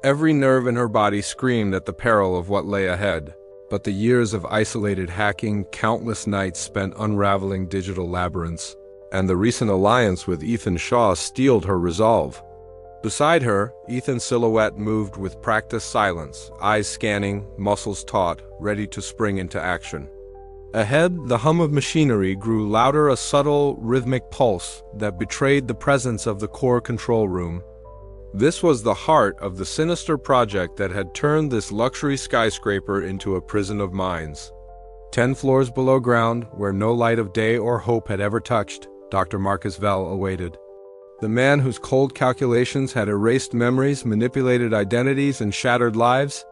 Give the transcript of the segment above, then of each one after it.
Every nerve in her body screamed at the peril of what lay ahead. But the years of isolated hacking, countless nights spent unraveling digital labyrinths, and the recent alliance with Ethan Shaw steeled her resolve. Beside her, Ethan's silhouette moved with practiced silence, eyes scanning, muscles taut, ready to spring into action. Ahead, the hum of machinery grew louder, a subtle, rhythmic pulse that betrayed the presence of the core control room. This was the heart of the sinister project that had turned this luxury skyscraper into a prison of minds. 10 floors below ground, where no light of day or hope had ever touched, Dr. Marcus Vell awaited. The man whose cold calculations had erased memories, manipulated identities, and shattered lives?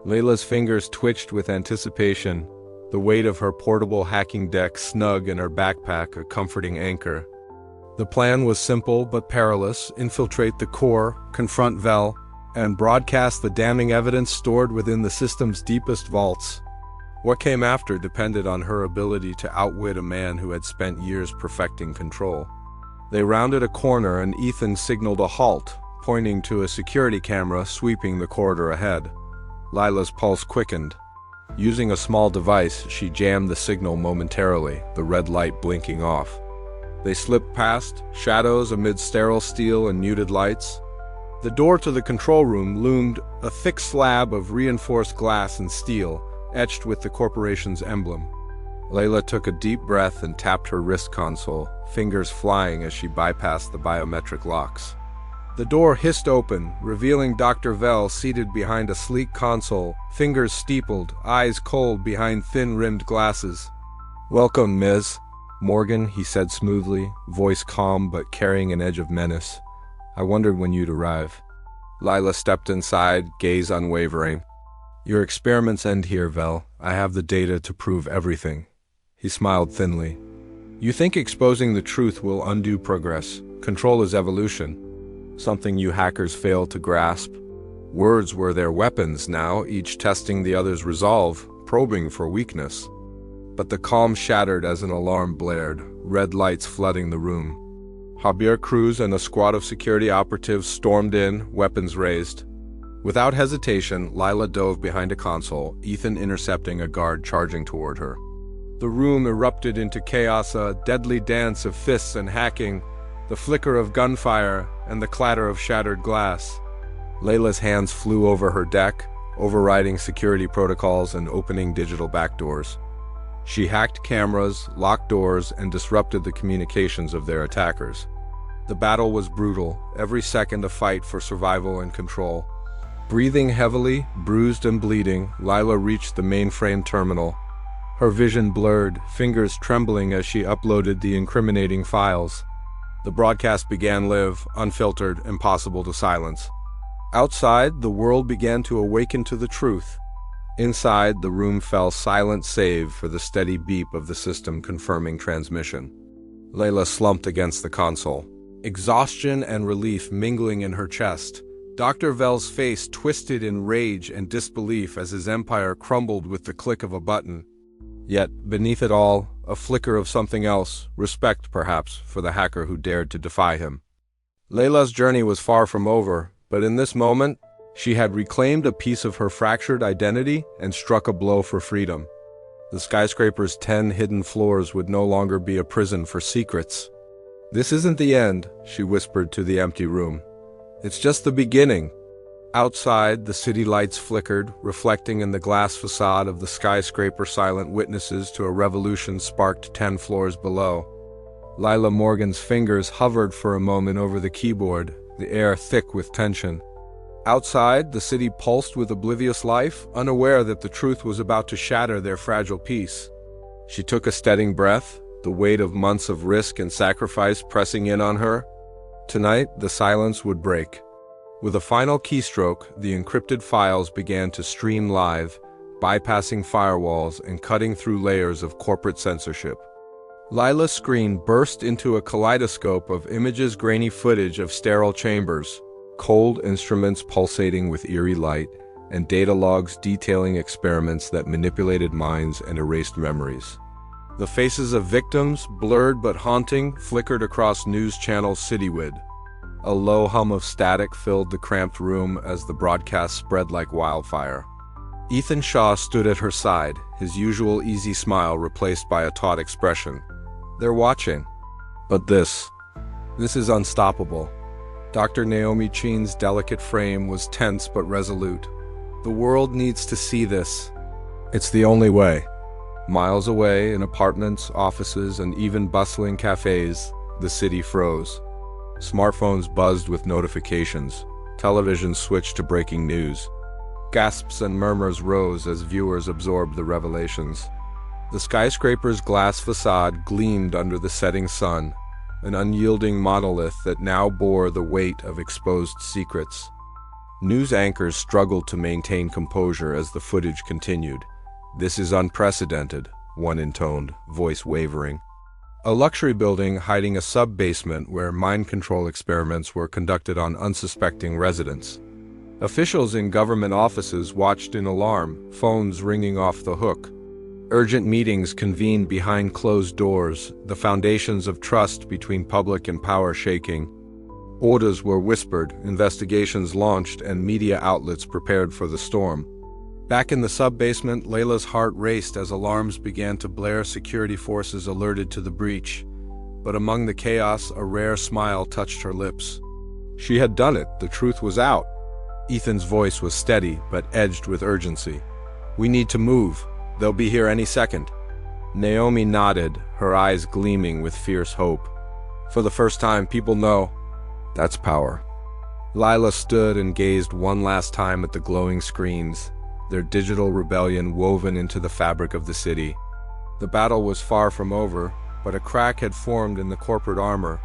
Layla's fingers twitched with anticipation, the weight of her portable hacking deck snug in her backpack a comforting anchor. The plan was simple but perilous: infiltrate the core, confront Vell, and broadcast the damning evidence stored within the system's deepest vaults. What came after depended on her ability to outwit a man who had spent years perfecting control. They rounded a corner and Ethan signaled a halt, pointing to a security camera sweeping the corridor ahead. Lila's pulse quickened. Using a small device, she jammed the signal momentarily, the red light blinking off. They slipped past, shadows amid sterile steel and muted lights. The door to the control room loomed, a thick slab of reinforced glass and steel, etched with the corporation's emblem. Layla took a deep breath and tapped her wrist console, fingers flying as she bypassed the biometric locks. The door hissed open, revealing Dr. Vell seated behind a sleek console, fingers steepled, eyes cold behind thin-rimmed glasses. "Welcome, Ms. Morgan," he said smoothly, voice calm but carrying an edge of menace. "I wondered when you'd arrive." Lila stepped inside, gaze unwavering. "Your experiments end here, Vell. I have the data to prove everything." He smiled thinly. "You think exposing the truth will undo progress? Control is evolution. Something you hackers fail to grasp. Words were their weapons now, each testing the other's resolve, probing for weakness." But the calm shattered as an alarm blared, red lights flooding the room. Javier Cruz and a squad of security operatives stormed in, weapons raised. Without hesitation, Lila dove behind a console, Ethan intercepting a guard charging toward her. The room erupted into chaos, a deadly dance of fists and hacking, the flicker of gunfire, and the clatter of shattered glass. Layla's hands flew over her deck, overriding security protocols and opening digital backdoors. She hacked cameras, locked doors, and disrupted the communications of their attackers. The battle was brutal, every second a fight for survival and control. Breathing heavily, bruised and bleeding, Lila reached the mainframe terminal. Her vision blurred, fingers trembling as she uploaded the incriminating files. The broadcast began live, unfiltered, impossible to silence. Outside, the world began to awaken to the truth. Inside, the room fell silent save for the steady beep of the system confirming transmission. Layla slumped against the console, exhaustion and relief mingling in her chest. Dr. Vell's face twisted in rage and disbelief as his empire crumbled with the click of a button. Yet, beneath it all, a flicker of something else, respect perhaps, for the hacker who dared to defy him. Layla's journey was far from over, but in this moment, she had reclaimed a piece of her fractured identity and struck a blow for freedom. The skyscraper's 10 hidden floors would no longer be a prison for secrets. "This isn't the end," she whispered to the empty room. "It's just the beginning." Outside, the city lights flickered, reflecting in the glass facade of the skyscraper silent witnesses to a revolution sparked 10 floors below. Lila Morgan's fingers hovered for a moment over the keyboard, the air thick with tension. Outside, the city pulsed with oblivious life, unaware that the truth was about to shatter their fragile peace. She took a steadying breath, the weight of months of risk and sacrifice pressing in on her. Tonight, the silence would break. With a final keystroke, the encrypted files began to stream live, bypassing firewalls and cutting through layers of corporate censorship. Lila's screen burst into a kaleidoscope of images, grainy footage of sterile chambers, cold instruments pulsating with eerie light, and data logs detailing experiments that manipulated minds and erased memories. The faces of victims, blurred but haunting, flickered across news channels citywide. A low hum of static filled the cramped room as the broadcast spread like wildfire. Ethan Shaw stood at her side, his usual easy smile replaced by a taut expression. They're watching. But this is unstoppable. Dr. Naomi Chin's delicate frame was tense but resolute. The world needs to see this. It's the only way. Miles away, in apartments, offices, and even bustling cafes, the city froze. Smartphones buzzed with notifications. Television switched to breaking news. Gasps and murmurs rose as viewers absorbed the revelations. The skyscraper's glass facade gleamed under the setting sun, an unyielding monolith that now bore the weight of exposed secrets. News anchors struggled to maintain composure as the footage continued. "This is unprecedented," one intoned, voice wavering. A luxury building hiding a sub-basement where mind control experiments were conducted on unsuspecting residents. Officials in government offices watched in alarm, phones ringing off the hook. Urgent meetings convened behind closed doors, the foundations of trust between public and power shaking. Orders were whispered, investigations launched, and media outlets prepared for the storm. Back in the sub-basement, Layla's heart raced as alarms began to blare. Security forces alerted to the breach. But among the chaos, a rare smile touched her lips. She had done it, the truth was out. Ethan's voice was steady, but edged with urgency. "We need to move. They'll be here any second." Naomi nodded, her eyes gleaming with fierce hope. For the first time, people know. That's power. Lila stood and gazed one last time at the glowing screens, their digital rebellion woven into the fabric of the city. The battle was far from over, but a crack had formed in the corporate armor.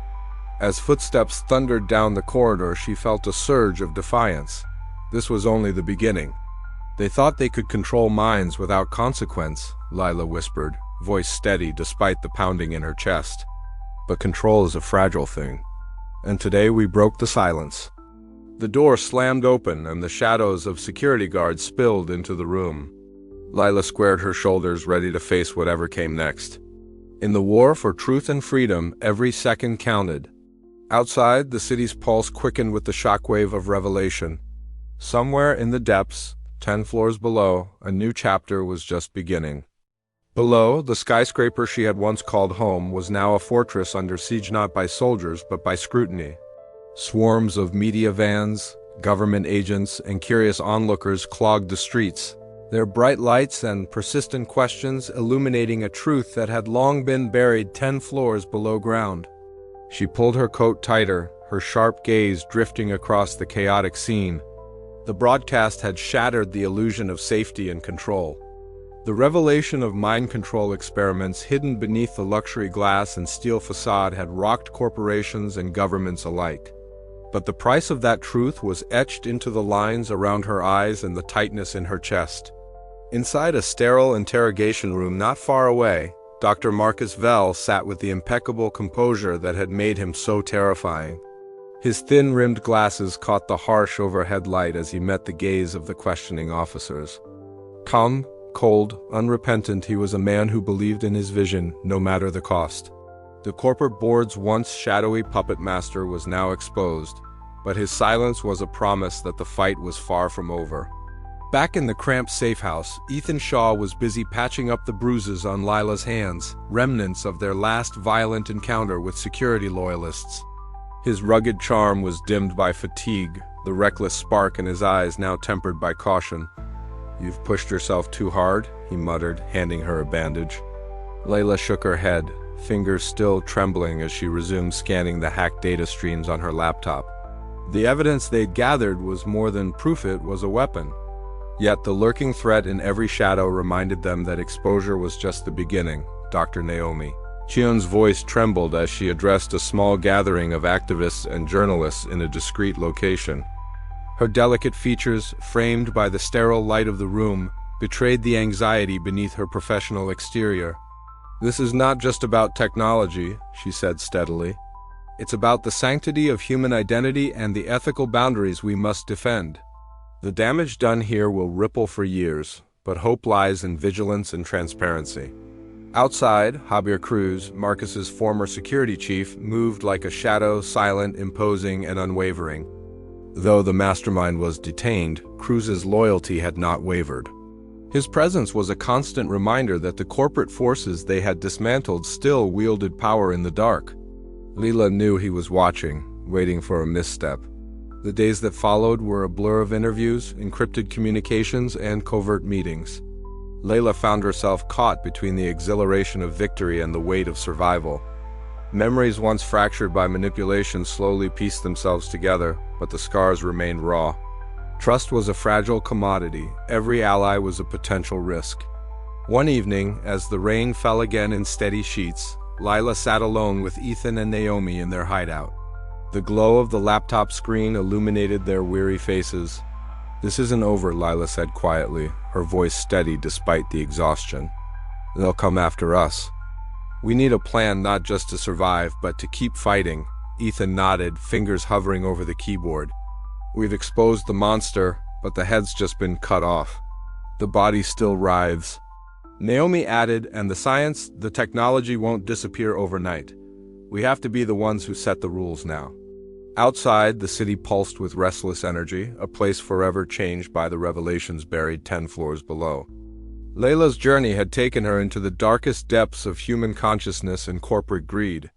As footsteps thundered down the corridor, she felt a surge of defiance. This was only the beginning. "They thought they could control minds without consequence," Lila whispered, voice steady despite the pounding in her chest. "But control is a fragile thing. And today we broke the silence." The door slammed open and the shadows of security guards spilled into the room. Lila squared her shoulders, ready to face whatever came next. In the war for truth and freedom, every second counted. Outside, the city's pulse quickened with the shockwave of revelation. Somewhere in the depths, 10 floors below, a new chapter was just beginning. Below, the skyscraper she had once called home was now a fortress under siege, not by soldiers but by scrutiny. Swarms of media vans, government agents, and curious onlookers clogged the streets, their bright lights and persistent questions illuminating a truth that had long been buried 10 floors below ground. She pulled her coat tighter, her sharp gaze drifting across the chaotic scene. The broadcast had shattered the illusion of safety and control. The revelation of mind control experiments hidden beneath the luxury glass and steel facade had rocked corporations and governments alike. But the price of that truth was etched into the lines around her eyes and the tightness in her chest. Inside a sterile interrogation room not far away, Dr. Marcus Vell sat with the impeccable composure that had made him so terrifying. His thin-rimmed glasses caught the harsh overhead light as he met the gaze of the questioning officers. Calm, cold, unrepentant, he was a man who believed in his vision, no matter the cost. The corporate board's once shadowy puppet master was now exposed, but his silence was a promise that the fight was far from over. Back in the cramped safe house, Ethan Shaw was busy patching up the bruises on Lila's hands, remnants of their last violent encounter with security loyalists. His rugged charm was dimmed by fatigue, the reckless spark in his eyes now tempered by caution. "You've pushed yourself too hard," he muttered, handing her a bandage. Layla shook her head, fingers still trembling as she resumed scanning the hacked data streams on her laptop. The evidence they'd gathered was more than proof it was a weapon. Yet the lurking threat in every shadow reminded them that exposure was just the beginning. Dr. Naomi Chion's voice trembled as she addressed a small gathering of activists and journalists in a discreet location. Her delicate features, framed by the sterile light of the room, betrayed the anxiety beneath her professional exterior. "This is not just about technology," she said steadily. "It's about the sanctity of human identity and the ethical boundaries we must defend. The damage done here will ripple for years, but hope lies in vigilance and transparency. Outside, Javier Cruz, Marcus's former security chief, moved like a shadow, silent, imposing, and unwavering. Though the mastermind was detained, Cruz's loyalty had not wavered. His presence was a constant reminder that the corporate forces they had dismantled still wielded power in the dark. Leila knew he was watching, waiting for a misstep. The days that followed were a blur of interviews, encrypted communications, and covert meetings. Layla found herself caught between the exhilaration of victory and the weight of survival. Memories once fractured by manipulation slowly pieced themselves together, but the scars remained raw. Trust was a fragile commodity. Every ally was a potential risk. One evening, as the rain fell again in steady sheets, Lila sat alone with Ethan and Naomi in their hideout. The glow of the laptop screen illuminated their weary faces. "This isn't over," Lila said quietly, her voice steady despite the exhaustion. "They'll come after us. We need a plan not just to survive, but to keep fighting." Ethan nodded, fingers hovering over the keyboard. "We've exposed the monster, but the head's just been cut off. The body still writhes." Naomi added, "And the science, the technology won't disappear overnight. We have to be the ones who set the rules now." Outside, the city pulsed with restless energy, a place forever changed by the revelations buried 10 floors below. Layla's journey had taken her into the darkest depths of human consciousness and corporate greed.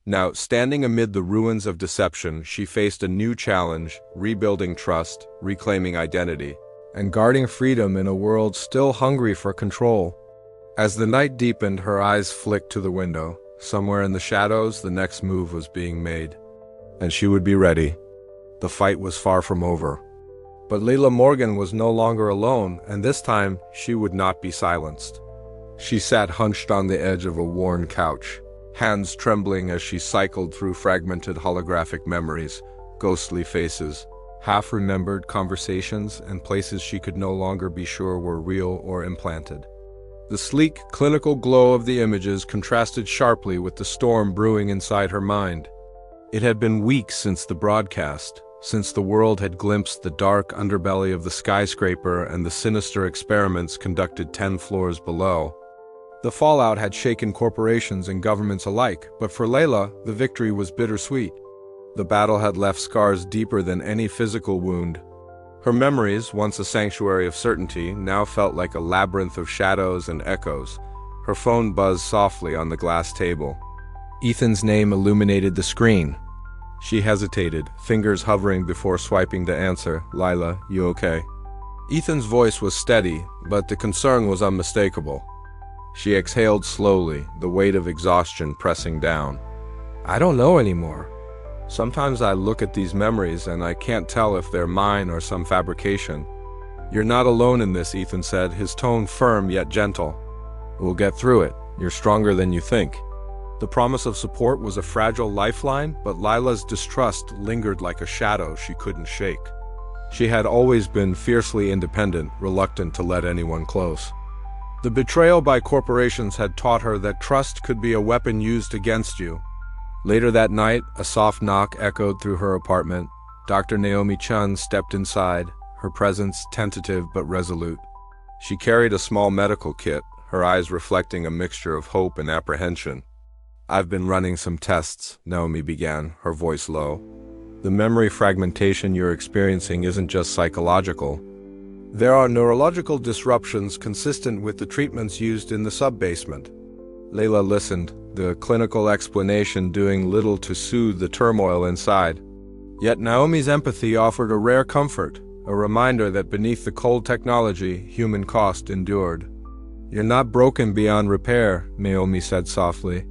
Now, standing amid the ruins of deception, she faced a new challenge: rebuilding trust, reclaiming identity, and guarding freedom in a world still hungry for control. As the night deepened, her eyes flicked to the window. Somewhere in the shadows, the next move was being made. And she would be ready. The fight was far from over. But Layla Morgan was no longer alone, and this time she would not be silenced. She sat hunched on the edge of a worn couch, hands trembling as she cycled through fragmented holographic memories, ghostly faces, half-remembered conversations, and places she could no longer be sure were real or implanted. The sleek, clinical glow of the images contrasted sharply with the storm brewing inside her mind. It had been weeks since the broadcast, since the world had glimpsed the dark underbelly of the skyscraper and the sinister experiments conducted 10 floors below. The fallout had shaken corporations and governments alike, but for Layla, the victory was bittersweet. The battle had left scars deeper than any physical wound. Her memories, once a sanctuary of certainty, now felt like a labyrinth of shadows and echoes. Her phone buzzed softly on the glass table. Ethan's name illuminated the screen. She hesitated, fingers hovering before swiping to answer. "Lila, you okay?" Ethan's voice was steady, but the concern was unmistakable. She exhaled slowly, the weight of exhaustion pressing down. "I don't know anymore. Sometimes I look at these memories and I can't tell if they're mine or some fabrication." "You're not alone in this," Ethan said, his tone firm yet gentle. "We'll get through it. You're stronger than you think." The promise of support was a fragile lifeline, but Lila's distrust lingered like a shadow she couldn't shake. She had always been fiercely independent, reluctant to let anyone close. The betrayal by corporations had taught her that trust could be a weapon used against you. Later that night, a soft knock echoed through her apartment. Dr. Naomi Chun stepped inside, her presence tentative but resolute. She carried a small medical kit, her eyes reflecting a mixture of hope and apprehension. "I've been running some tests," Naomi began, her voice low. "The memory fragmentation you're experiencing isn't just psychological. There are neurological disruptions consistent with the treatments used in the sub-basement." Layla listened, the clinical explanation doing little to soothe the turmoil inside. Yet Naomi's empathy offered a rare comfort, a reminder that beneath the cold technology, human cost endured. "You're not broken beyond repair," Naomi said softly.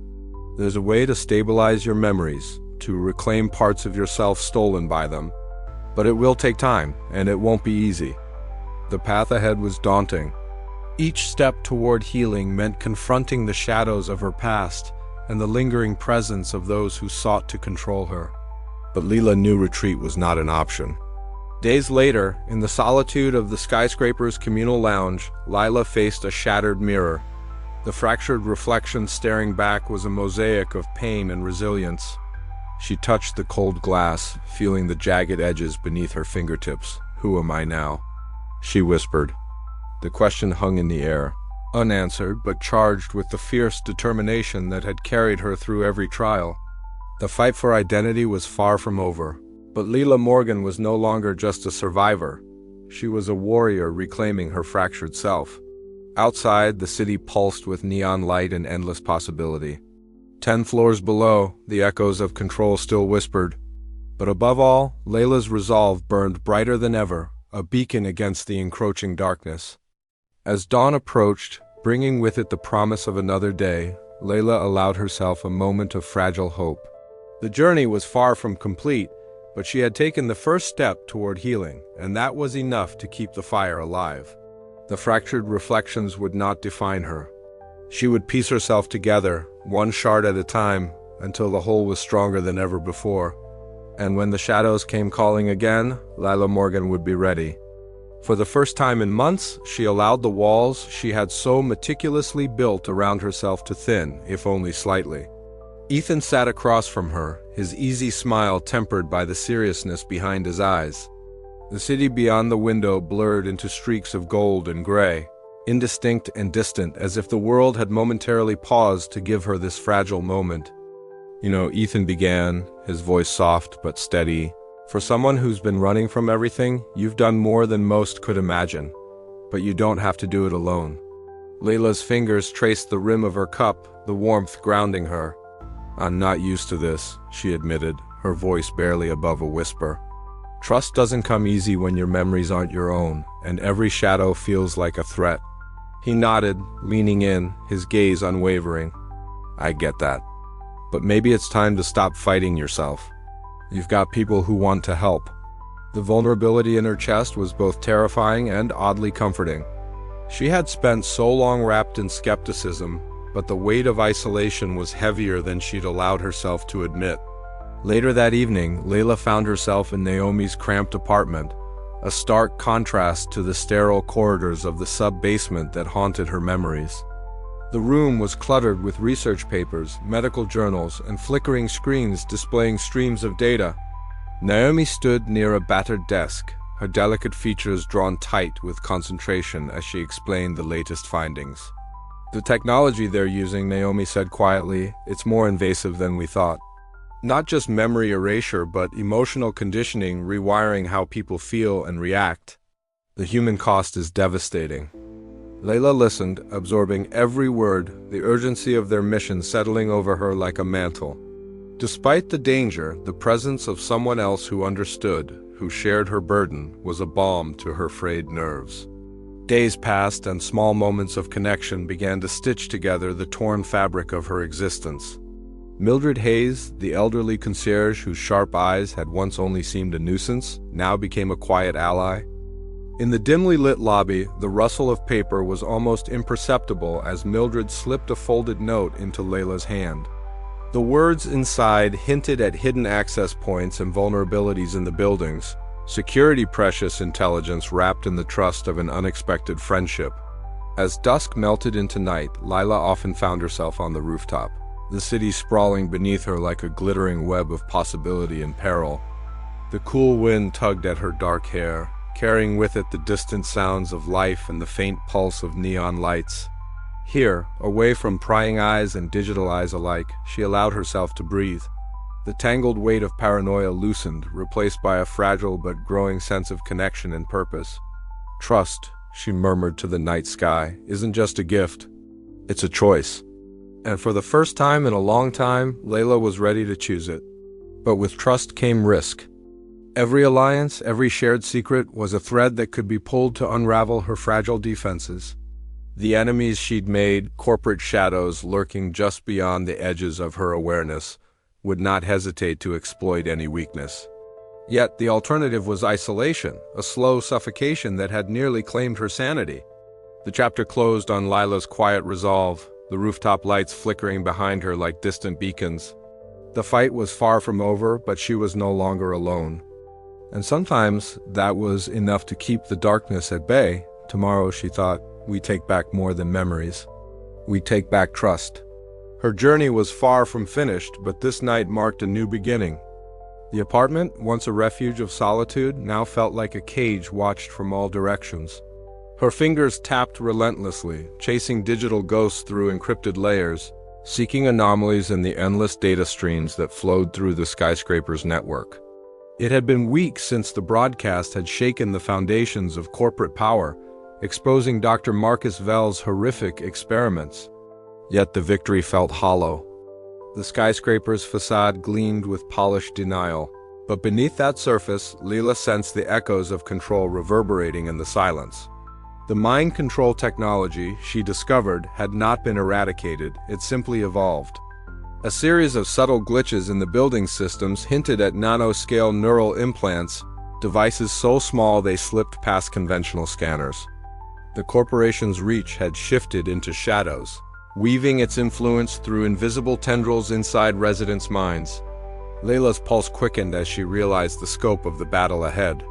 "There's a way to stabilize your memories, to reclaim parts of yourself stolen by them. But it will take time, and it won't be easy." The path ahead was daunting. Each step toward healing meant confronting the shadows of her past and the lingering presence of those who sought to control her. But Leela knew retreat was not an option. Days later, in the solitude of the skyscraper's communal lounge, Lila faced a shattered mirror. The fractured reflection staring back was a mosaic of pain and resilience. She touched the cold glass, feeling the jagged edges beneath her fingertips. "Who am I now?" she whispered. The question hung in the air. unanswered but charged with the fierce determination that had carried her through every trial. The fight for identity was far from over, but Leila Morgan was no longer just a survivor. She was a warrior reclaiming her fractured self. Outside, the city pulsed with neon light and endless possibility. 10 floors below, the echoes of control still whispered. But above all, Layla's resolve burned brighter than ever, a beacon against the encroaching darkness. As dawn approached, bringing with it the promise of another day, Layla allowed herself a moment of fragile hope. The journey was far from complete, but she had taken the first step toward healing, and that was enough to keep the fire alive. The fractured reflections would not define her. She would piece herself together, one shard at a time, until the whole was stronger than ever before. And when the shadows came calling again, Leila Morgan would be ready. For the first time in months, she allowed the walls she had so meticulously built around herself to thin, if only slightly. Ethan sat across from her, his easy smile tempered by the seriousness behind his eyes. The city beyond the window blurred into streaks of gold and gray, indistinct and distant, as if the world had momentarily paused to give her this fragile moment. Ethan began, his voice soft but steady. For someone who's been running from everything, you've done more than most could imagine. But you don't have to do it alone. Layla's fingers traced the rim of her cup, the warmth grounding her. "I'm not used to this," she admitted, her voice barely above a whisper. "Trust doesn't come easy when your memories aren't your own, and every shadow feels like a threat." He nodded, leaning in, his gaze unwavering. "I get that. But maybe it's time to stop fighting yourself. You've got people who want to help." The vulnerability in her chest was both terrifying and oddly comforting. She had spent so long wrapped in skepticism, but the weight of isolation was heavier than she'd allowed herself to admit. Later that evening, Layla found herself in Naomi's cramped apartment, a stark contrast to the sterile corridors of the sub-basement that haunted her memories. The room was cluttered with research papers, medical journals, and flickering screens displaying streams of data. Naomi stood near a battered desk, her delicate features drawn tight with concentration as she explained the latest findings. "The technology they're using," Naomi said quietly, "it's more invasive than we thought. Not just memory erasure, but emotional conditioning, rewiring how people feel and react. The human cost is devastating." Layla listened, absorbing every word, the urgency of their mission settling over her like a mantle. Despite the danger, the presence of someone else who understood, who shared her burden, was a balm to her frayed nerves. Days passed, and small moments of connection began to stitch together the torn fabric of her existence. Mildred Hayes, the elderly concierge whose sharp eyes had once only seemed a nuisance, now became a quiet ally. In the dimly lit lobby, the rustle of paper was almost imperceptible as Mildred slipped a folded note into Layla's hand. The words inside hinted at hidden access points and vulnerabilities in the buildings, security precious intelligence wrapped in the trust of an unexpected friendship. As dusk melted into night, Layla often found herself on the rooftop, the city sprawling beneath her like a glittering web of possibility and peril. The cool wind tugged at her dark hair, carrying with it the distant sounds of life and the faint pulse of neon lights. Here, away from prying eyes and digital eyes alike, she allowed herself to breathe. The tangled weight of paranoia loosened, replaced by a fragile but growing sense of connection and purpose. "Trust," she murmured to the night sky, "isn't just a gift. It's a choice." And for the first time in a long time, Layla was ready to choose it. But with trust came risk. Every alliance, every shared secret, was a thread that could be pulled to unravel her fragile defenses. The enemies she'd made, corporate shadows lurking just beyond the edges of her awareness, would not hesitate to exploit any weakness. Yet the alternative was isolation, a slow suffocation that had nearly claimed her sanity. The chapter closed on Layla's quiet resolve, the rooftop lights flickering behind her like distant beacons. The fight was far from over, but she was no longer alone. And sometimes that was enough to keep the darkness at bay. Tomorrow, she thought, we take back more than memories. We take back trust. Her journey was far from finished, but this night marked a new beginning. The apartment, once a refuge of solitude, now felt like a cage watched from all directions. Her fingers tapped relentlessly, chasing digital ghosts through encrypted layers, seeking anomalies in the endless data streams that flowed through the skyscraper's network. It had been weeks since the broadcast had shaken the foundations of corporate power, exposing Dr. Marcus Vell's horrific experiments. Yet the victory felt hollow. The skyscraper's facade gleamed with polished denial, but beneath that surface, Leela sensed the echoes of control reverberating in the silence. The mind control technology she discovered had not been eradicated, it simply evolved. A series of subtle glitches in the building systems hinted at nanoscale neural implants, devices so small they slipped past conventional scanners. The corporation's reach had shifted into shadows, weaving its influence through invisible tendrils inside residents' minds. Layla's pulse quickened as she realized the scope of the battle ahead.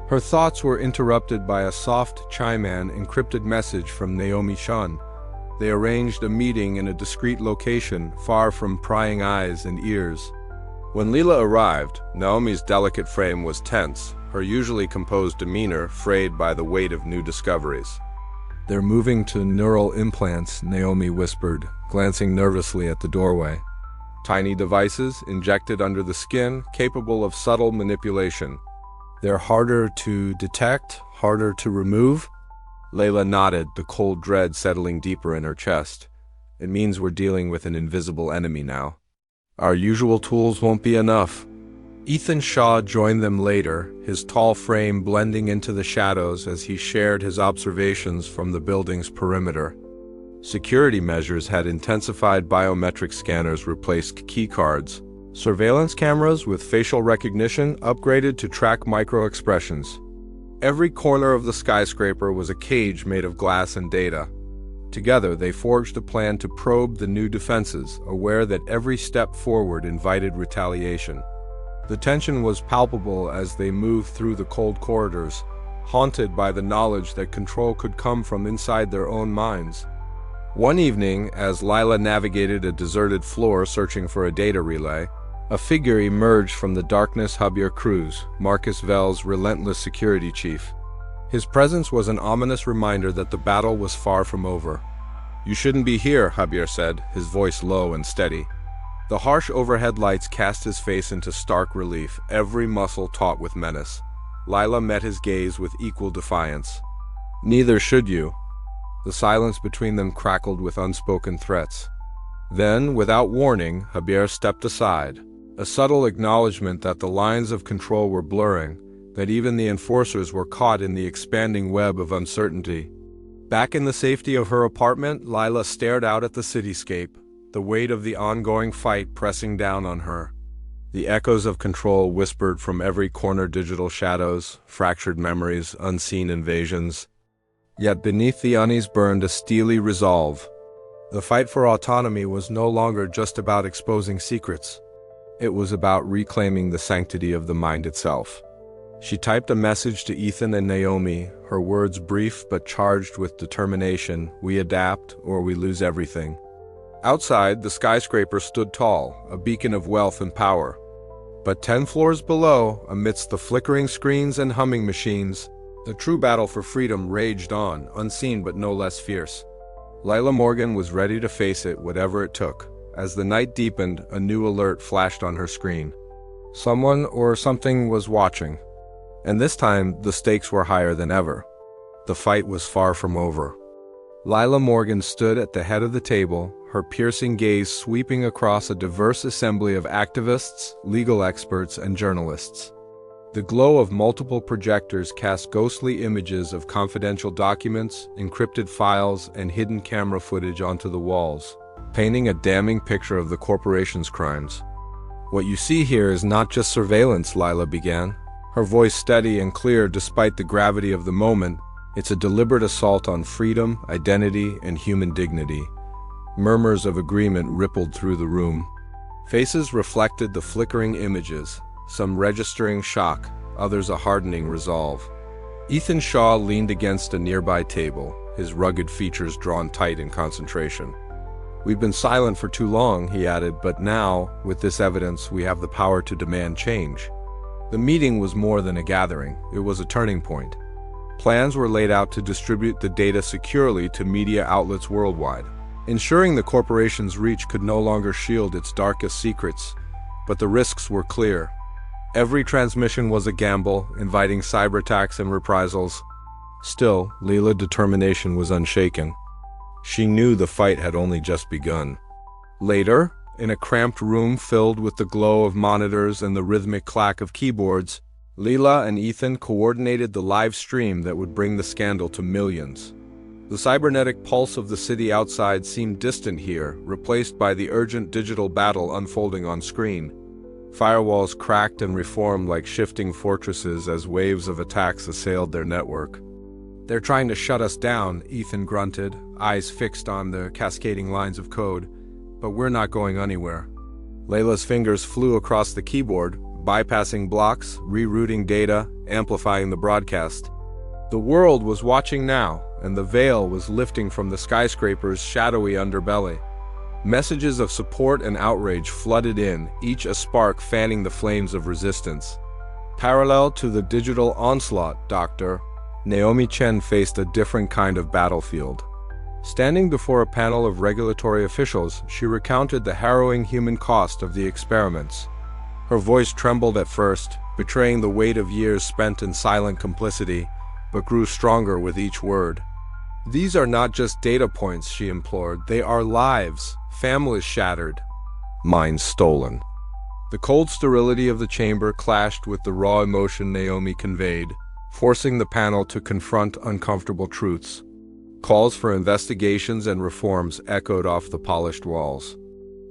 Her thoughts were interrupted by a soft chime-in encrypted message from Naomi Shun. They arranged a meeting in a discreet location, far from prying eyes and ears. When Leela arrived, Naomi's delicate frame was tense, her usually composed demeanor frayed by the weight of new discoveries. "They're moving to neural implants," Naomi whispered, glancing nervously at the doorway. "Tiny devices injected under the skin, capable of subtle manipulation. They're harder to detect, harder to remove?" Layla nodded, the cold dread settling deeper in her chest. "It means we're dealing with an invisible enemy now. Our usual tools won't be enough." Ethan Shaw joined them later, his tall frame blending into the shadows as he shared his observations from the building's perimeter. Security measures had intensified, biometric scanners replaced keycards. Surveillance cameras with facial recognition upgraded to track micro-expressions. Every corner of the skyscraper was a cage made of glass and data. Together, they forged a plan to probe the new defenses, aware that every step forward invited retaliation. The tension was palpable as they moved through the cold corridors, haunted by the knowledge that control could come from inside their own minds. One evening, as Lila navigated a deserted floor searching for a data relay, a figure emerged from the darkness. Javier Cruz, Marcus Vell's relentless security chief. His presence was an ominous reminder that the battle was far from over. "You shouldn't be here," Javier said, his voice low and steady. The harsh overhead lights cast his face into stark relief, every muscle taut with menace. Lila met his gaze with equal defiance. "Neither should you." The silence between them crackled with unspoken threats. Then, without warning, Javier stepped aside, a subtle acknowledgement that the lines of control were blurring, that even the enforcers were caught in the expanding web of uncertainty. Back in the safety of her apartment, Lila stared out at the cityscape, the weight of the ongoing fight pressing down on her. The echoes of control whispered from every corner, digital shadows, fractured memories, unseen invasions. Yet beneath the unease burned a steely resolve. The fight for autonomy was no longer just about exposing secrets. It was about reclaiming the sanctity of the mind itself. She typed a message to Ethan and Naomi, her words brief but charged with determination. "We adapt or we lose everything." Outside, the skyscraper stood tall, a beacon of wealth and power. But 10 floors below, amidst the flickering screens and humming machines, the true battle for freedom raged on, unseen but no less fierce. Lila Morgan was ready to face it, whatever it took. As the night deepened, a new alert flashed on her screen. Someone or something was watching. And this time, the stakes were higher than ever. The fight was far from over. Lila Morgan stood at the head of the table, her piercing gaze sweeping across a diverse assembly of activists, legal experts, and journalists. The glow of multiple projectors cast ghostly images of confidential documents, encrypted files, and hidden camera footage onto the walls, painting a damning picture of the corporation's crimes. "What you see here is not just surveillance," Lila began, her voice steady and clear despite the gravity of the moment. "It's a deliberate assault on freedom, identity, and human dignity." Murmurs of agreement rippled through the room. Faces reflected the flickering images, some registering shock, others a hardening resolve. Ethan Shaw leaned against a nearby table, his rugged features drawn tight in concentration. "We've been silent for too long," he added, "but now, with this evidence, we have the power to demand change." The meeting was more than a gathering, it was a turning point. Plans were laid out to distribute the data securely to media outlets worldwide, ensuring the corporation's reach could no longer shield its darkest secrets. But the risks were clear. Every transmission was a gamble, inviting cyber attacks and reprisals. Still, Leela's determination was unshaken. She knew the fight had only just begun. Later, in a cramped room filled with the glow of monitors and the rhythmic clack of keyboards, Leela and Ethan coordinated the live stream that would bring the scandal to millions. The cybernetic pulse of the city outside seemed distant here, replaced by the urgent digital battle unfolding on screen. Firewalls cracked and reformed like shifting fortresses as waves of attacks assailed their network. "They're trying to shut us down," Ethan grunted, eyes fixed on the cascading lines of code. "But we're not going anywhere." Layla's fingers flew across the keyboard, bypassing blocks, rerouting data, amplifying the broadcast. The world was watching now, and the veil was lifting from the skyscraper's shadowy underbelly. Messages of support and outrage flooded in, each a spark fanning the flames of resistance. Parallel to the digital onslaught, Dr. Naomi Chen faced a different kind of battlefield. Standing before a panel of regulatory officials, she recounted the harrowing human cost of the experiments. Her voice trembled at first, betraying the weight of years spent in silent complicity, but grew stronger with each word. "These are not just data points," she implored. "They are lives, families shattered, minds stolen." The cold sterility of the chamber clashed with the raw emotion Naomi conveyed, forcing the panel to confront uncomfortable truths. Calls for investigations and reforms echoed off the polished walls.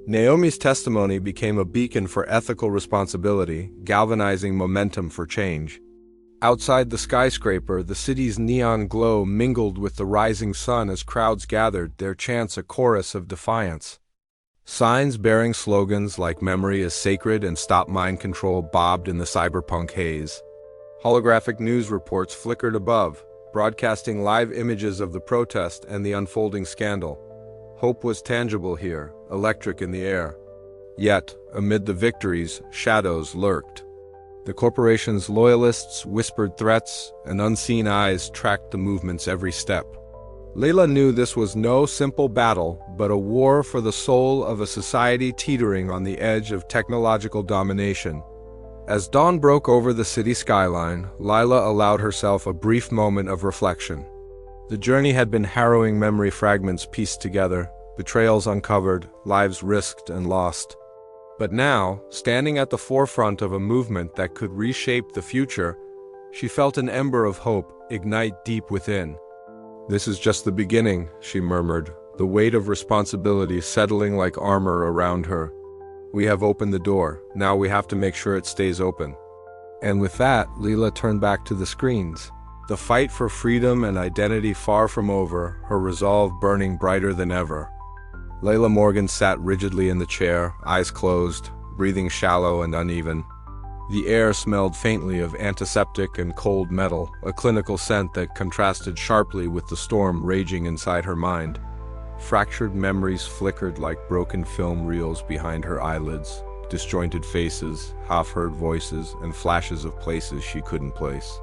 Naomi's testimony became a beacon for ethical responsibility, galvanizing momentum for change. Outside the skyscraper, the city's neon glow mingled with the rising sun as crowds gathered, their chants a chorus of defiance. Signs bearing slogans like "Memory is sacred" and "Stop mind control" bobbed in the cyberpunk haze. Holographic news reports flickered above, broadcasting live images of the protest and the unfolding scandal. Hope was tangible here, electric in the air. Yet, amid the victories, shadows lurked. The corporation's loyalists whispered threats, and unseen eyes tracked the movement's every step. Layla knew this was no simple battle, but a war for the soul of a society teetering on the edge of technological domination. As dawn broke over the city skyline, Layla allowed herself a brief moment of reflection. The journey had been harrowing, memory fragments pieced together, betrayals uncovered, lives risked and lost. But now, standing at the forefront of a movement that could reshape the future, she felt an ember of hope ignite deep within. "This is just the beginning," she murmured, the weight of responsibility settling like armor around her. "We have opened the door, now we have to make sure it stays open." And with that, Leela turned back to the screens. The fight for freedom and identity far from over, her resolve burning brighter than ever. Layla Morgan sat rigidly in the chair, eyes closed, breathing shallow and uneven. The air smelled faintly of antiseptic and cold metal, a clinical scent that contrasted sharply with the storm raging inside her mind. Fractured memories flickered like broken film reels behind her eyelids, disjointed faces, half-heard voices, and flashes of places she couldn't place.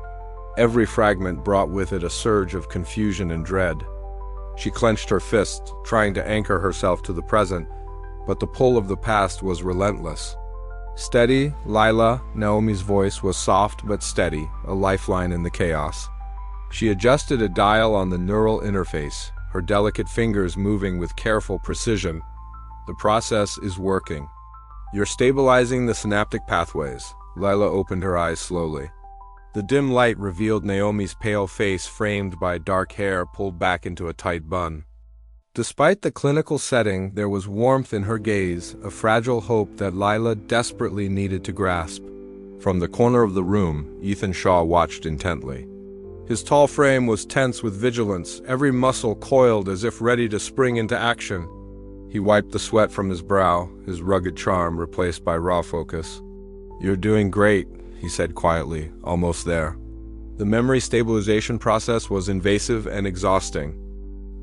Every fragment brought with it a surge of confusion and dread. She clenched her fists, trying to anchor herself to the present, but the pull of the past was relentless. "Steady, Lila," Naomi's voice was soft but steady, a lifeline in the chaos. She adjusted a dial on the neural interface, her delicate fingers moving with careful precision. "The process is working. You're stabilizing the synaptic pathways." Lila opened her eyes slowly. The dim light revealed Naomi's pale face framed by dark hair pulled back into a tight bun. Despite the clinical setting, there was warmth in her gaze, a fragile hope that Lila desperately needed to grasp. From the corner of the room, Ethan Shaw watched intently. His tall frame was tense with vigilance, every muscle coiled as if ready to spring into action. He wiped the sweat from his brow, his rugged charm replaced by raw focus. "You're doing great," he said quietly, almost there. The memory stabilization process was invasive and exhausting.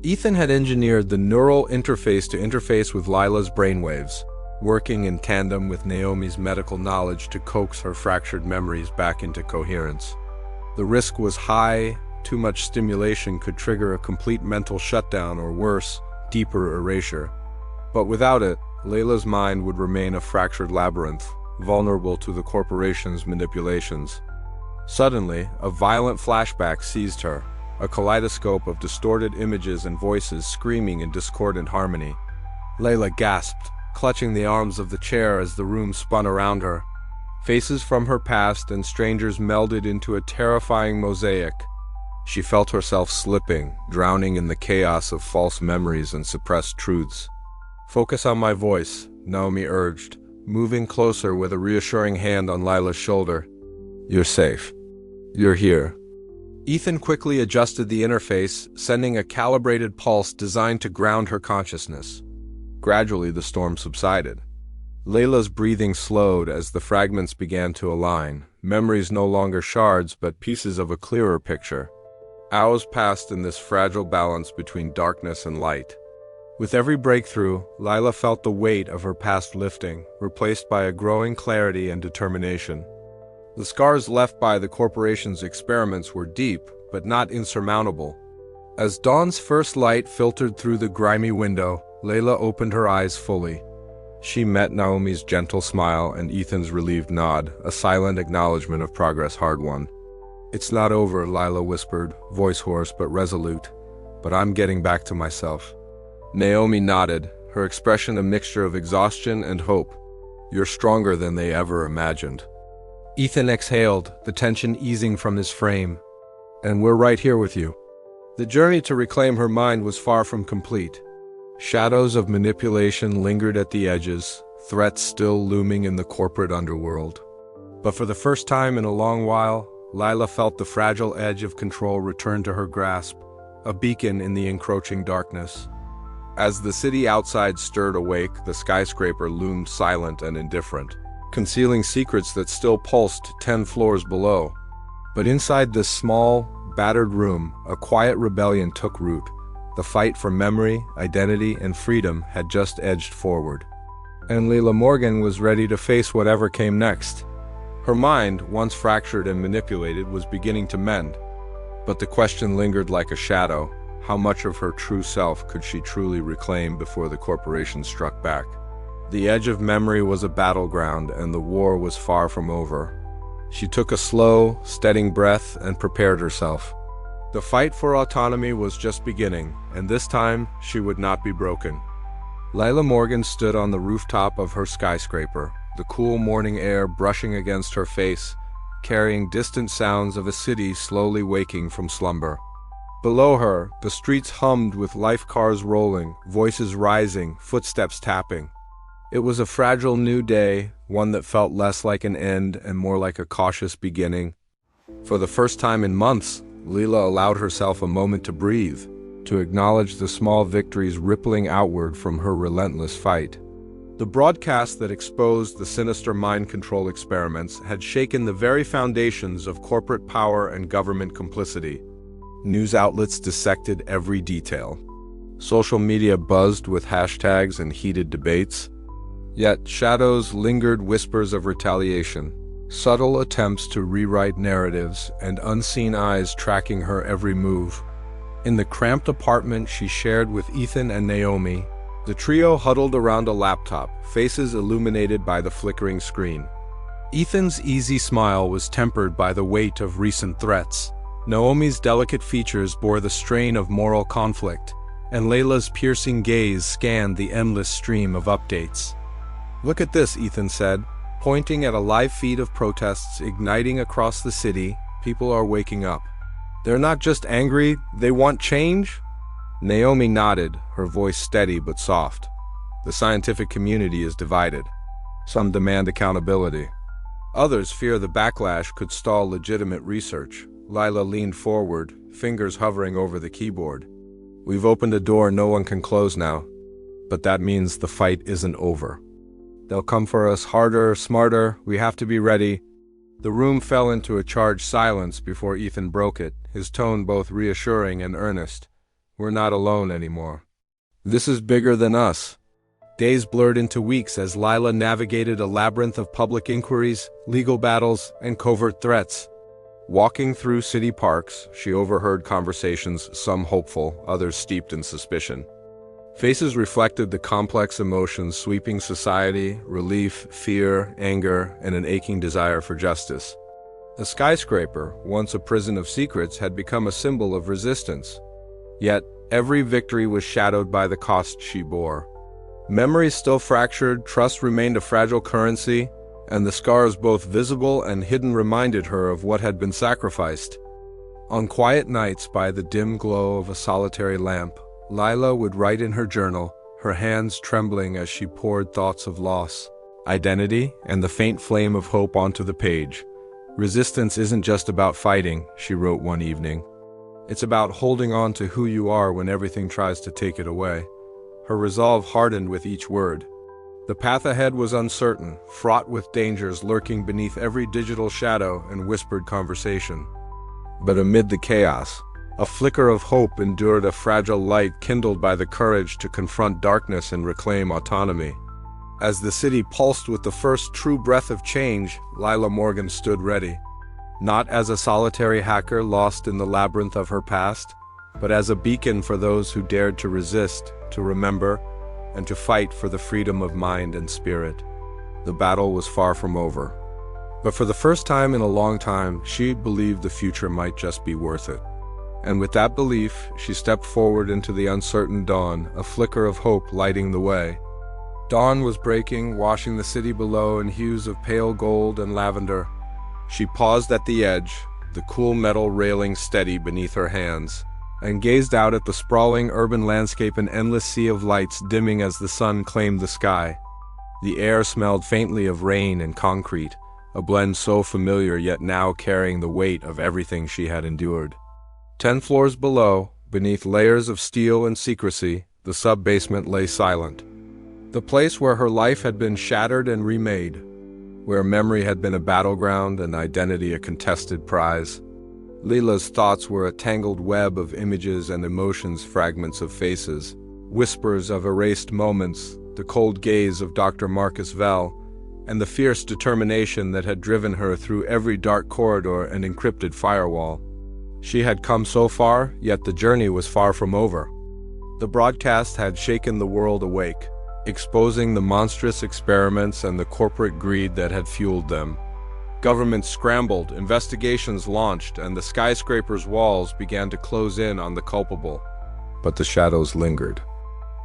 Ethan had engineered the neural interface to interface with Lila's brainwaves, working in tandem with Naomi's medical knowledge to coax her fractured memories back into coherence. The risk was high, too much stimulation could trigger a complete mental shutdown or worse, deeper erasure. But without it, Layla's mind would remain a fractured labyrinth, vulnerable to the corporation's manipulations. Suddenly, a violent flashback seized her, a kaleidoscope of distorted images and voices screaming in discordant harmony. Layla gasped, clutching the arms of the chair as the room spun around her. Faces from her past and strangers melded into a terrifying mosaic. She felt herself slipping, drowning in the chaos of false memories and suppressed truths. "Focus on my voice," Naomi urged, moving closer with a reassuring hand on Lila's shoulder. "You're safe. You're here." Ethan quickly adjusted the interface, sending a calibrated pulse designed to ground her consciousness. Gradually, the storm subsided. Layla's breathing slowed as the fragments began to align, memories no longer shards but pieces of a clearer picture. Hours passed in this fragile balance between darkness and light. With every breakthrough, Layla felt the weight of her past lifting, replaced by a growing clarity and determination. The scars left by the corporation's experiments were deep, but not insurmountable. As dawn's first light filtered through the grimy window, Layla opened her eyes fully. She met Naomi's gentle smile and Ethan's relieved nod, a silent acknowledgement of progress hard won. "It's not over," Layla whispered, voice hoarse but resolute, "but I'm getting back to myself." Naomi nodded, her expression a mixture of exhaustion and hope. "You're stronger than they ever imagined." Ethan exhaled, the tension easing from his frame. "And we're right here with you." The journey to reclaim her mind was far from complete. Shadows of manipulation lingered at the edges, threats still looming in the corporate underworld. But for the first time in a long while, Layla felt the fragile edge of control return to her grasp, a beacon in the encroaching darkness. As the city outside stirred awake, the skyscraper loomed silent and indifferent, concealing secrets that still pulsed 10 floors below. But inside this small, battered room, a quiet rebellion took root. The fight for memory, identity, and freedom had just edged forward. And Layla Morgan was ready to face whatever came next. Her mind, once fractured and manipulated, was beginning to mend. But the question lingered like a shadow. How much of her true self could she truly reclaim before the corporation struck back? The edge of memory was a battleground, and the war was far from over. She took a slow, steadying breath and prepared herself. The fight for autonomy was just beginning, and this time she would not be broken. Layla Morgan stood on the rooftop of her skyscraper, the cool morning air brushing against her face, carrying distant sounds of a city slowly waking from slumber. Below her, the streets hummed with life cars rolling, voices rising, footsteps tapping. It was a fragile new day, one that felt less like an end and more like a cautious beginning. For the first time in months, Layla allowed herself a moment to breathe, to acknowledge the small victories rippling outward from her relentless fight. The broadcast that exposed the sinister mind control experiments had shaken the very foundations of corporate power and government complicity. News outlets dissected every detail. Social media buzzed with hashtags and heated debates. Yet shadows lingered, whispers of retaliation. Subtle attempts to rewrite narratives and unseen eyes tracking her every move. In the cramped apartment she shared with Ethan and Naomi, the trio huddled around a laptop, faces illuminated by the flickering screen. Ethan's easy smile was tempered by the weight of recent threats. Naomi's delicate features bore the strain of moral conflict, and Layla's piercing gaze scanned the endless stream of updates. "Look at this," Ethan said, pointing at a live feed of protests igniting across the city. "People are waking up. They're not just angry, they want change?" Naomi nodded, her voice steady but soft. "The scientific community is divided. Some demand accountability. Others fear the backlash could stall legitimate research." Layla leaned forward, fingers hovering over the keyboard. "We've opened a door no one can close now. But that means the fight isn't over. They'll come for us harder, smarter. We have to be ready." The room fell into a charged silence before Ethan broke it, his tone both reassuring and earnest. "We're not alone anymore. This is bigger than us." Days blurred into weeks as Layla navigated a labyrinth of public inquiries, legal battles, and covert threats. Walking through city parks, she overheard conversations, some hopeful, others steeped in suspicion. Faces reflected the complex emotions sweeping society: relief, fear, anger, and an aching desire for justice. A skyscraper, once a prison of secrets, had become a symbol of resistance. Yet, every victory was shadowed by the cost she bore. Memories still fractured, trust remained a fragile currency, and the scars, both visible and hidden, reminded her of what had been sacrificed. On quiet nights, by the dim glow of a solitary lamp, Lila would write in her journal, her hands trembling as she poured thoughts of loss, identity, and the faint flame of hope onto the page. "Resistance isn't just about fighting," she wrote one evening. "It's about holding on to who you are when everything tries to take it away." Her resolve hardened with each word. The path ahead was uncertain, fraught with dangers lurking beneath every digital shadow and whispered conversation. But amid the chaos, a flicker of hope endured, a fragile light kindled by the courage to confront darkness and reclaim autonomy. As the city pulsed with the first true breath of change, Lila Morgan stood ready. Not as a solitary hacker lost in the labyrinth of her past, but as a beacon for those who dared to resist, to remember, and to fight for the freedom of mind and spirit. The battle was far from over. But for the first time in a long time, she believed the future might just be worth it. And with that belief, she stepped forward into the uncertain dawn, a flicker of hope lighting the way. Dawn was breaking, washing the city below in hues of pale gold and lavender. She paused at the edge, the cool metal railing steady beneath her hands, and gazed out at the sprawling urban landscape, an endless sea of lights dimming as the sun claimed the sky. The air smelled faintly of rain and concrete, a blend so familiar yet now carrying the weight of everything she had endured. 10 floors below, beneath layers of steel and secrecy, the sub-basement lay silent. The place where her life had been shattered and remade, where memory had been a battleground and identity a contested prize. Lila's thoughts were a tangled web of images and emotions, fragments of faces, whispers of erased moments, the cold gaze of Dr. Marcus Vell, and the fierce determination that had driven her through every dark corridor and encrypted firewall. She had come so far, yet the journey was far from over. The broadcast had shaken the world awake, exposing the monstrous experiments and the corporate greed that had fueled them. Governments scrambled, investigations launched, and the skyscraper's walls began to close in on the culpable. But the shadows lingered.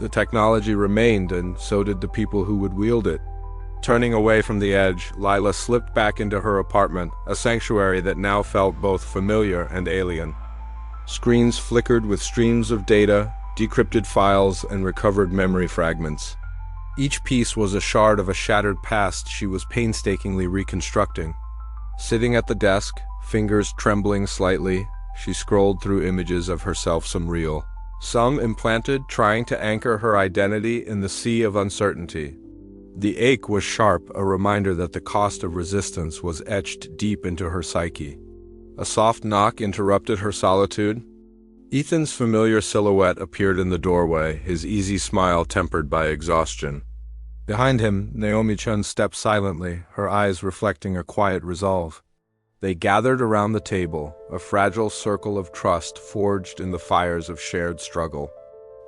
The technology remained, and so did the people who would wield it. Turning away from the edge, Lila slipped back into her apartment, a sanctuary that now felt both familiar and alien. Screens flickered with streams of data, decrypted files, and recovered memory fragments. Each piece was a shard of a shattered past she was painstakingly reconstructing. Sitting at the desk, fingers trembling slightly, she scrolled through images of herself, some real, some implanted, trying to anchor her identity in the sea of uncertainty. The ache was sharp, a reminder that the cost of resistance was etched deep into her psyche. A soft knock interrupted her solitude. Ethan's familiar silhouette appeared in the doorway, his easy smile tempered by exhaustion. Behind him, Naomi Chun stepped silently, her eyes reflecting a quiet resolve. They gathered around the table, a fragile circle of trust forged in the fires of shared struggle.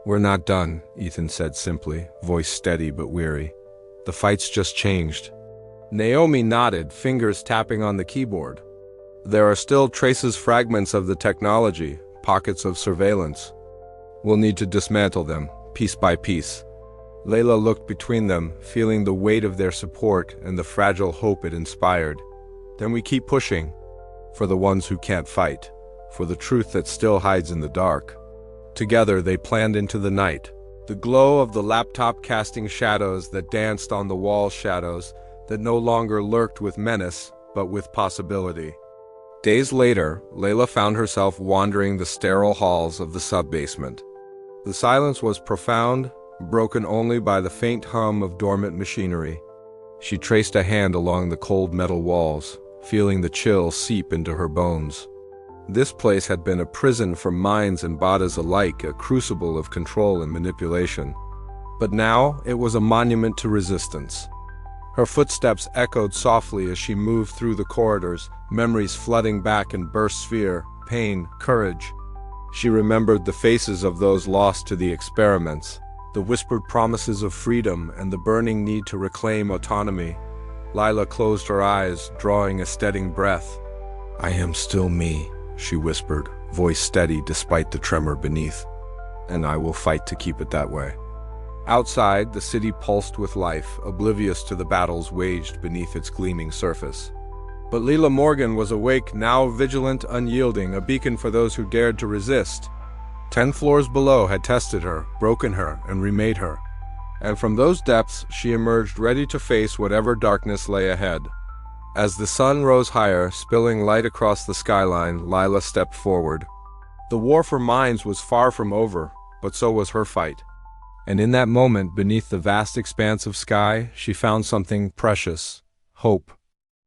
"We're not done," Ethan said simply, voice steady but weary. "The fight's just changed." Naomi nodded, fingers tapping on the keyboard. "There are still traces, fragments of the technology, pockets of surveillance. We'll need to dismantle them, piece by piece." Layla looked between them, feeling the weight of their support and the fragile hope it inspired. "Then we keep pushing. For the ones who can't fight. For the truth that still hides in the dark." Together they planned into the night. The glow of the laptop casting shadows that danced on the wall, shadows that no longer lurked with menace, but with possibility. Days later, Layla found herself wandering the sterile halls of the sub-basement. The silence was profound, broken only by the faint hum of dormant machinery. She traced a hand along the cold metal walls, feeling the chill seep into her bones. This place had been a prison for minds and bodies alike, a crucible of control and manipulation. But now it was a monument to resistance. Her footsteps echoed softly as she moved through the corridors, memories flooding back in bursts: fear, pain, courage. She remembered the faces of those lost to the experiments, the whispered promises of freedom, and the burning need to reclaim autonomy. Lila closed her eyes, drawing a steadying breath. "I am still me," she whispered, voice steady despite the tremor beneath. "And I will fight to keep it that way." Outside, the city pulsed with life, oblivious to the battles waged beneath its gleaming surface. But Lila Morgan was awake, now vigilant, unyielding, a beacon for those who dared to resist. 10 floors below had tested her, broken her, and remade her. And from those depths, she emerged ready to face whatever darkness lay ahead. As the sun rose higher, spilling light across the skyline, Lila stepped forward. The war for minds was far from over, but so was her fight. And in that moment, beneath the vast expanse of sky, she found something precious: hope.